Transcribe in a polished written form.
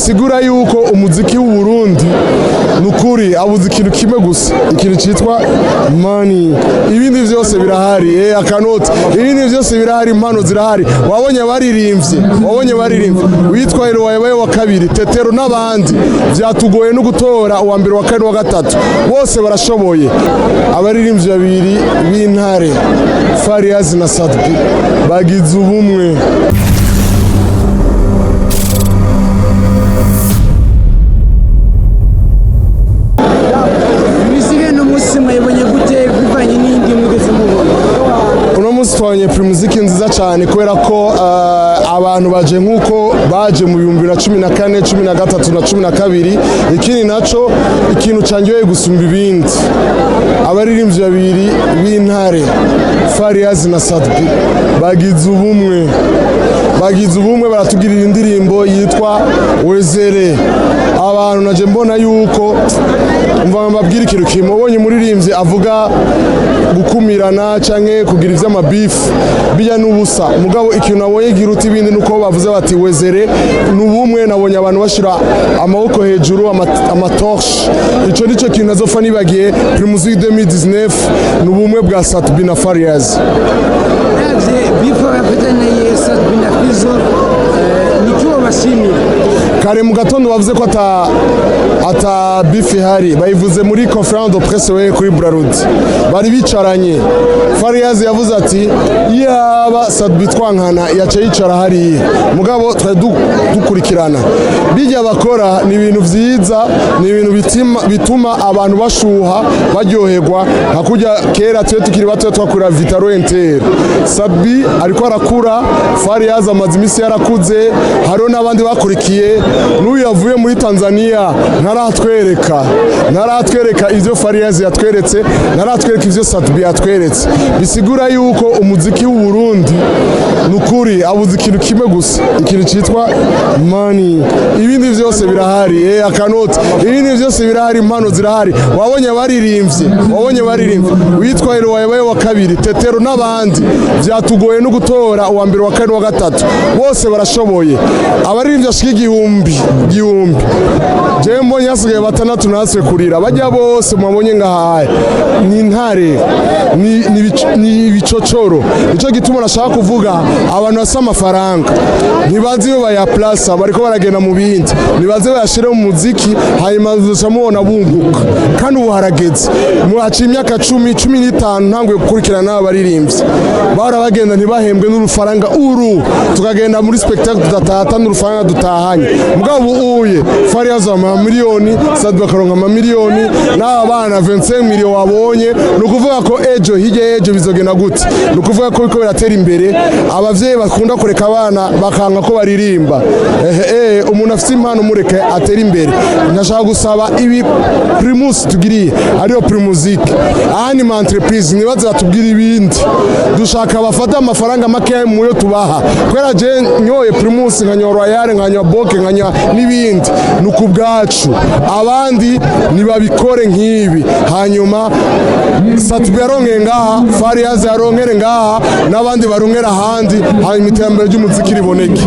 sigura yuko umuziki w'u Burundi nukuri abuze ikintu kimwe gusa, ikintu cyitwa money. Ibindi byose birahari, akanoti, ibindi byose birahari, impano zirahari. Wabonye baririmbye witwa Erowaye wa kabiri, Tetero n'abandi byatugoye no gutora uwa mbere wa kane wa gatatu, bose barashoboye. Abaririmbyi babiri b'intare Fariaz na Sadbi bagize ubumwe. Twanye primuziki nziza cyane kubera ko abantu baje nkuko baje mu 2014, 2013 na 2012. Ikindi naco ikintu cyangiye gusumba ibindi, abaririmbyi babiri b'intare Fariaz na Sadbi bagize ubumwe baratugirira indirimbo yitwa Wezere. Abantu naje mbona yuko umva mbabwira ikintu kimwe, ubonye umuririmbyi avuga gukumirana canke kugira ivy'amabifu bijya n'ubusa, mugabo ikintu nabonye giruta ibindi nuko bavuze bati Wezere n'ubumwe. Nabonye abantu bashira amaboko hejuru, amatorshe. Ico nico kintu nazofa nibagiye Primusic 2019 n'ubumwe bwa Sadbi na Fariaz. Kare mu gatondo bavuze ko ata bifi hari, bayivuze muri conférence de presse we kuri Brarud, bari bicaranye. Fariaz yavuze ati yaba Sadbi twankana yaca yicara hariya, mugabo twa dukurikirana. Bijya bakora ni ibintu vyiza, ni ibintu bituma abantu bashuha baryoherwa, hakujya kera twe tukiri bato twakura Vitaro Inter. Sadbi ariko arakura, Fariaz amaze imisi yarakuze, haro n'abandi bakurikiye. N'uyu yavuye muri Tanzania ntaratwereka ivyo Fariaz yatweretse, ntaratwereka ivyo Sadbi yatweretse. Bisigura yuko umuziki w'u Burundi nukuri abuze ikintu kimwe gusa, ikintu cyitwa money. Ibindi byose birahari, akanoti, ibindi byose birahari, impano zirahari. Wabonye baririmbye witwa Erowaye wa kabiri, Tetero n'abandi byatugoye no gutora uwa mbere wa kane wa gatatu, bose barashoboye. Abaririmbyi ashika igihumbi. Je mbonye hasigaye batandatu natwe kurira, bajya bose mwabonye ngahaye ni intare, ni ibicocoro. Ico gituma nashaka kuvuga abantu basa amafaranga ntibazi iyo bayaplasa, bariko baragenda mu bindi, nibaze bayashire mu muziki, hanyuma uzamubona bunguka. Kandi ubu harageze muhaci imyaka 10-15 ntangwe gukurikirana abaririmbyi, barabagenda ntibahembwe n'urufaranga tukagenda muri spectacle tudatata n'urufaranga dutahanye. Mugabo uye Fariaz miliyoni, Sadbi akaronka miliyoni, n'abana 25 miliyoni wabonye. Nukuvuga ko hirya bizogenda gute? Nukuvuga ko biko biratera imbere, abavyeyi bakunda kureka abana bakanga ko baririmba. Umuntu afite impano mureke atera imbere. Ndashaka gusaba ibi Primus tugiriye ariyo Primusic, ahani ma entreprise nibaze batubwira ibindi, dushaka bafata amafaranga make mu yo tubaha. Kwera je nyoye Primus nkanyorwa yare nkanya boke nkanya n'ibindi nukubwacu, abandi nibabikore nk'ibi, hanyuma Sadbi yaronke ngaha, Fariaz yaronkere ngaha, n'abandi baronkera ahandi, hanyuma iterambere ry'umuziki riboneke.